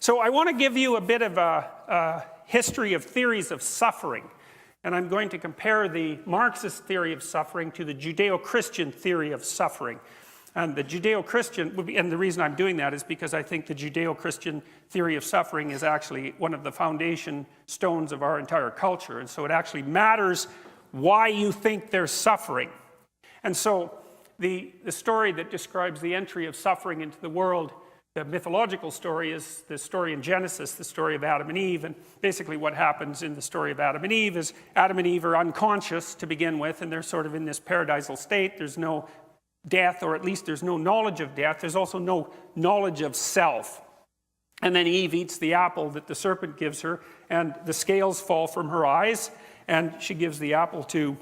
So I want to give you a bit of a history of theories of suffering. And I'm going to compare the Marxist theory of suffering to the Judeo-Christian theory of suffering. And the Judeo-Christian, and the reason I'm doing that is because I think the Judeo-Christian theory of suffering is actually one of the foundation stones of our entire culture. And so it actually matters why you think there's suffering. And so the story that describes the entry of suffering into the world, the mythological story, is the story in Genesis, the story of Adam and Eve. And basically what happens in the story of Adam and Eve is Adam and Eve are unconscious to begin with, and they're sort of in this paradisal state. There's no death, or at least there's no knowledge of death. There's also no knowledge of self. And then Eve eats the apple that the serpent gives her, and the scales fall from her eyes, and she gives the apple to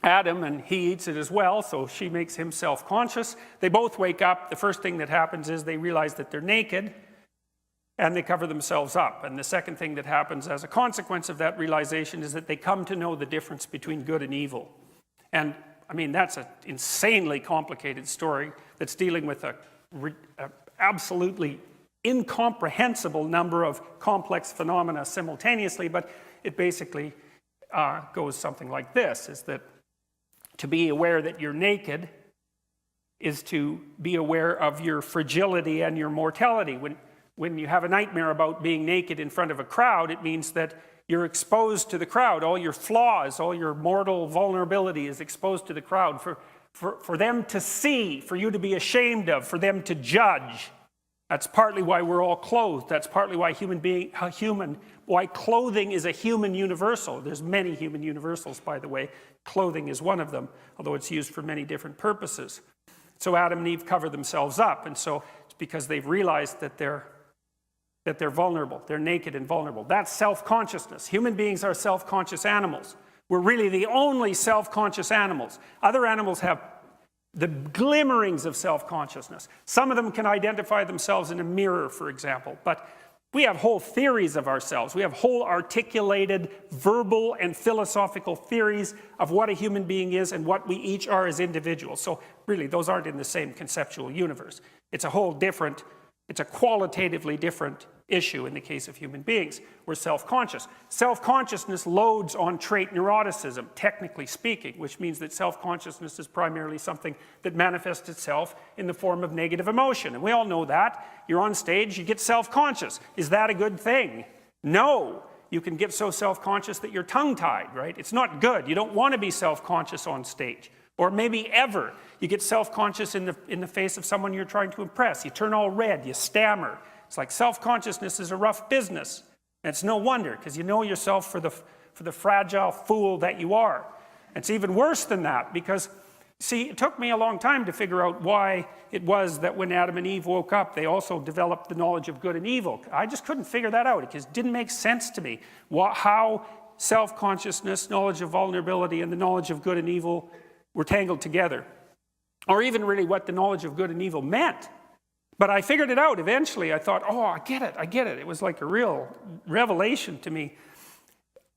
Adam, and he eats it as well, so she makes him self-conscious. They both wake up. The first thing that happens is they realize that they're naked, and they cover themselves up. And the second thing that happens as a consequence of that realization is that they come to know the difference between good and evil. And, I mean, that's an insanely complicated story that's dealing with a absolutely incomprehensible number of complex phenomena simultaneously, but it basically goes something like this, is that to be aware that you're naked is to be aware of your fragility and your mortality. When you have a nightmare about being naked in front of a crowd, it means that you're exposed to the crowd. All your flaws, all your mortal vulnerability is exposed to the crowd for them to see, for you to be ashamed of, for them to judge. That's partly why we're all clothed. That's partly why why clothing is a human universal. There's many human universals, by the way. Clothing is one of them, although it's used for many different purposes. So Adam and Eve cover themselves up, and so it's because they've realized that they're vulnerable. They're naked and vulnerable. That's self-consciousness. Human beings are self-conscious animals. We're really the only self-conscious animals. Other animals have the glimmerings of self-consciousness. Some of them can identify themselves in a mirror, for example, but we have whole theories of ourselves. We have whole articulated verbal and philosophical theories of what a human being is and what we each are as individuals. So really, those aren't in the same conceptual universe. It's a whole different, it's a qualitatively different issue in the case of human beings. We're self-conscious. Self-consciousness loads on trait neuroticism, technically speaking, which means that self-consciousness is primarily something that manifests itself in the form of negative emotion. And we all know that. You're on stage, you get self-conscious. Is that a good thing? No. You can get so self-conscious that you're tongue-tied, right? It's not good. You don't want to be self-conscious on stage. Or maybe ever. You get self-conscious in the face of someone you're trying to impress. You turn all red, you stammer. It's like self-consciousness is a rough business. And it's no wonder, because you know yourself for the fragile fool that you are. It's even worse than that, because, see, it took me a long time to figure out why it was that when Adam and Eve woke up, they also developed the knowledge of good and evil. I just couldn't figure that out. It just didn't make sense to me. How self-consciousness, knowledge of vulnerability, and the knowledge of good and evil were tangled together. Or even really what the knowledge of good and evil meant. But I figured it out eventually. I thought, oh, I get it. It was like a real revelation to me.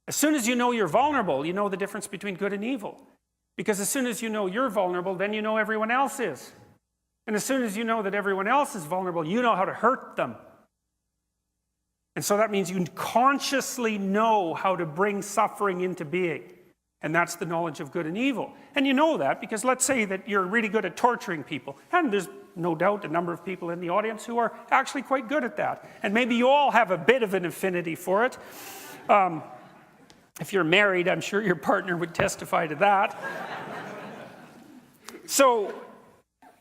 As soon as you know you're vulnerable, you know the difference between good and evil. Because as soon as you know you're vulnerable, then you know everyone else is. And as soon as you know that everyone else is vulnerable, you know how to hurt them. And so that means you consciously know how to bring suffering into being. And that's the knowledge of good and evil. And you know that because let's say that you're really good at torturing people. And there's no doubt a number of people in the audience who are actually quite good at that. And maybe you all have a bit of an affinity for it. If you're married, I'm sure your partner would testify to that. So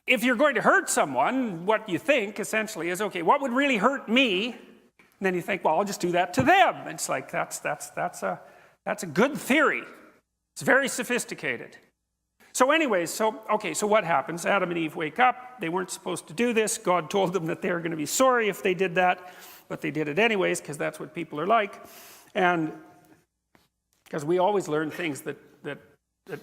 if you're going to hurt someone, what you think essentially is, okay, what would really hurt me? And then you think, well, I'll just do that to them. It's like, that's a good theory. It's very sophisticated. So anyways, so what happens? Adam and Eve wake up. They weren't supposed to do this. God told them that they were going to be sorry if they did that, but they did it anyways because that's what people are like. And because we always learn things that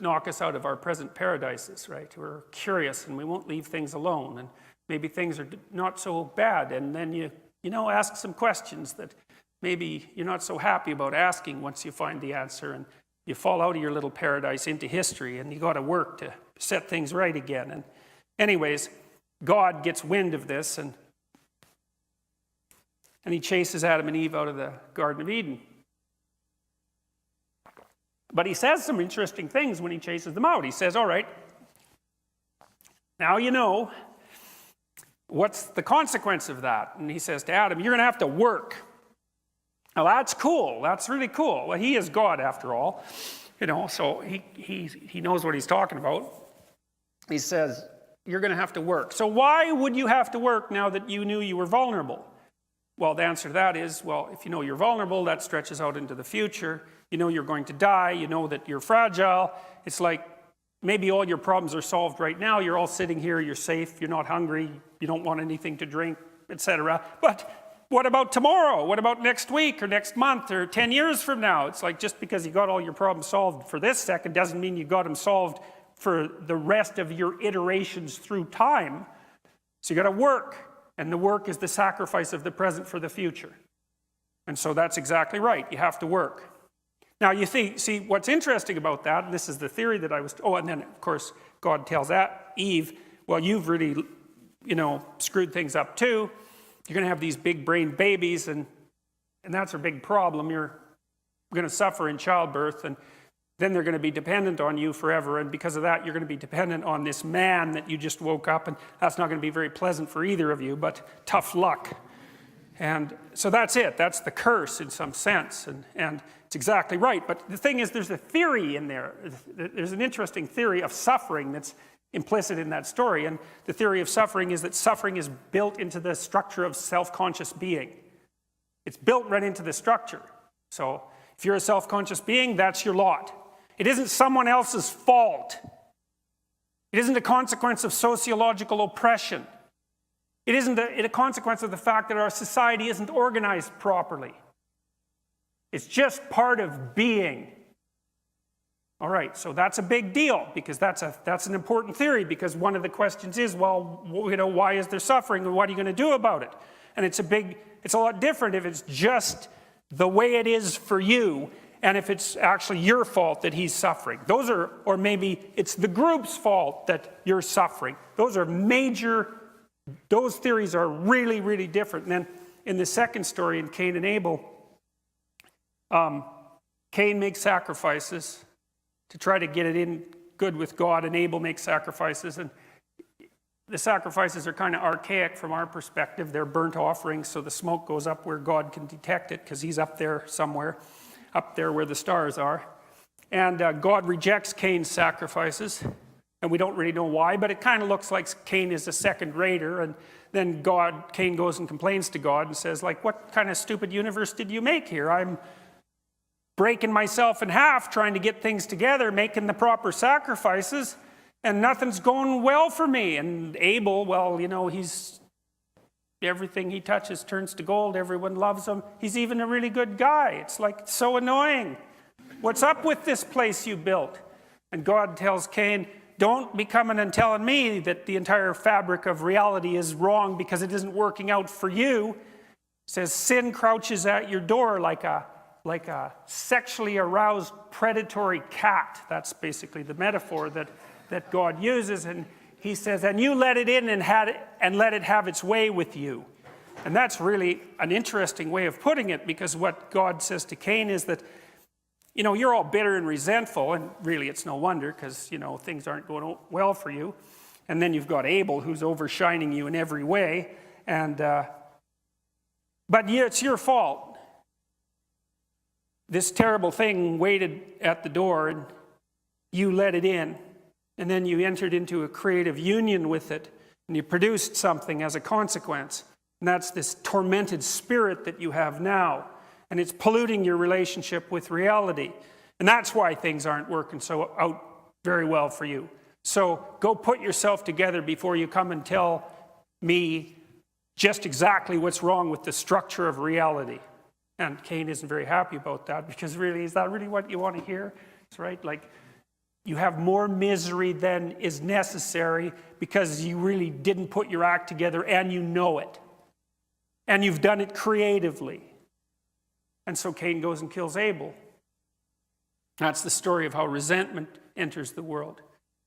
knock us out of our present paradises, right? We're curious and we won't leave things alone. And maybe things are not so bad. And then you ask some questions that maybe you're not so happy about asking once you find the answer. And you fall out of your little paradise into history, and you got to work to set things right again. And anyways, God gets wind of this, and and he chases Adam and Eve out of the Garden of Eden. But he says some interesting things when he chases them out. He says, all right, now you know, what's the consequence of that? And he says to Adam, you're going to have to work. Now that's cool. That's really cool. Well, he is God after all. You know, so he knows what he's talking about. He says, you're going to have to work. So why would you have to work now that you knew you were vulnerable? Well, the answer to that is, well, if you know you're vulnerable, that stretches out into the future. You know you're going to die. You know that you're fragile. It's like maybe all your problems are solved right now. You're all sitting here. You're safe. You're not hungry. You don't want anything to drink, etc. But what about tomorrow? What about next week or next month or 10 years from now? It's like just because you got all your problems solved for this second doesn't mean you got them solved for the rest of your iterations through time. So you got to work, and the work is the sacrifice of the present for the future. And so that's exactly right. You have to work. Now you see what's interesting about that, and this is the theory that I was, and then of course God tells Eve, well, you've really, screwed things up too. You're going to have these big brain babies, and that's a big problem. You're going to suffer in childbirth, and then they're going to be dependent on you forever, and because of that, you're going to be dependent on this man that you just woke up, and that's not going to be very pleasant for either of you, but tough luck. And so that's it. That's the curse in some sense, and it's exactly right. But the thing is, there's a theory in there. There's an interesting theory of suffering that's implicit in that story, and the theory of suffering is that suffering is built into the structure of self-conscious being. It's built right into the structure. So if you're a self-conscious being, that's your lot. It isn't someone else's fault. It isn't a consequence of sociological oppression. It isn't a consequence of the fact that our society isn't organized properly. It's just part of being. All right, so that's a big deal, because that's an important theory, because one of the questions is, well, why is there suffering, and what are you going to do about it? And it's a lot different if it's just the way it is for you, and if it's actually your fault that he's suffering. Or maybe it's the group's fault that you're suffering. Those theories are really, really different. And then in the second story, in Cain and Abel, Cain makes sacrifices to try to get it in good with God, and Abel makes sacrifices. And the sacrifices are kind of archaic from our perspective. They're burnt offerings, so the smoke goes up where God can detect it, because he's up there somewhere, up there where the stars are. And God rejects Cain's sacrifices, and we don't really know why, but it kind of looks like Cain is a second-rater. And then Cain goes and complains to God and says, like, what kind of stupid universe did you make here? I'm breaking myself in half trying to get things together, making the proper sacrifices, and nothing's going well for me. And Abel, well, everything he touches turns to gold. Everyone loves him. He's even a really good guy. It's like, it's so annoying. What's up with this place you built? And God tells Cain, don't be coming and telling me that the entire fabric of reality is wrong because it isn't working out for you. It says, sin crouches at your door like a sexually aroused predatory cat. That's basically the metaphor that God uses. And he says, and you let it in and let it have its way with you. And that's really an interesting way of putting it, because what God says to Cain is that, you're all bitter and resentful, and really it's no wonder, because, things aren't going well for you. And then you've got Abel, who's overshining you in every way. But yeah, it's your fault. This terrible thing waited at the door, and you let it in. And then you entered into a creative union with it, and you produced something as a consequence. And that's this tormented spirit that you have now. And it's polluting your relationship with reality. And that's why things aren't working out very well for you. So go put yourself together before you come and tell me just exactly what's wrong with the structure of reality. And Cain isn't very happy about that, because really, is that really what you want to hear? It's right, like, you have more misery than is necessary because you really didn't put your act together, and you know it. And you've done it creatively. And so Cain goes and kills Abel. That's the story of how resentment enters the world.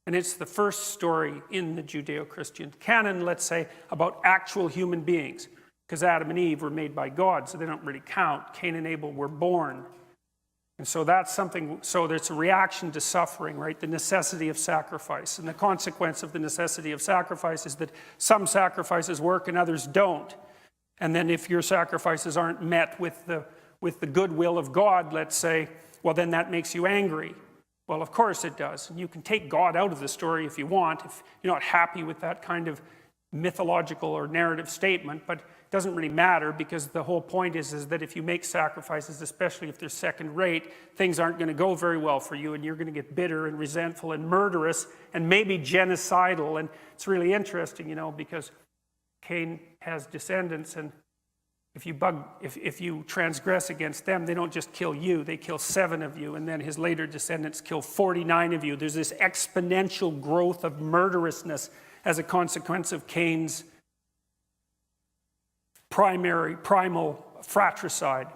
And it's the first story in the Judeo-Christian canon, let's say, about actual human beings. because Adam and Eve were made by God, so they don't really count. Cain and Abel were born. And so that's something, so there's a reaction to suffering, right? The necessity of sacrifice. And the consequence of the necessity of sacrifice is that some sacrifices work and others don't. And then if your sacrifices aren't met with the goodwill of God, let's say, well, then that makes you angry. Well, of course it does. And you can take God out of the story if you want, if you're not happy with that kind of mythological or narrative statement, but it doesn't really matter, because the whole point is that if you make sacrifices, especially if they're second rate, things aren't going to go very well for you, and you're going to get bitter and resentful and murderous and maybe genocidal. And it's really interesting, because Cain has descendants, and if you transgress against them, they don't just kill you, they kill 7 of you, and then his later descendants kill 49 of you. There's this exponential growth of murderousness as a consequence of Cain's primal fratricide.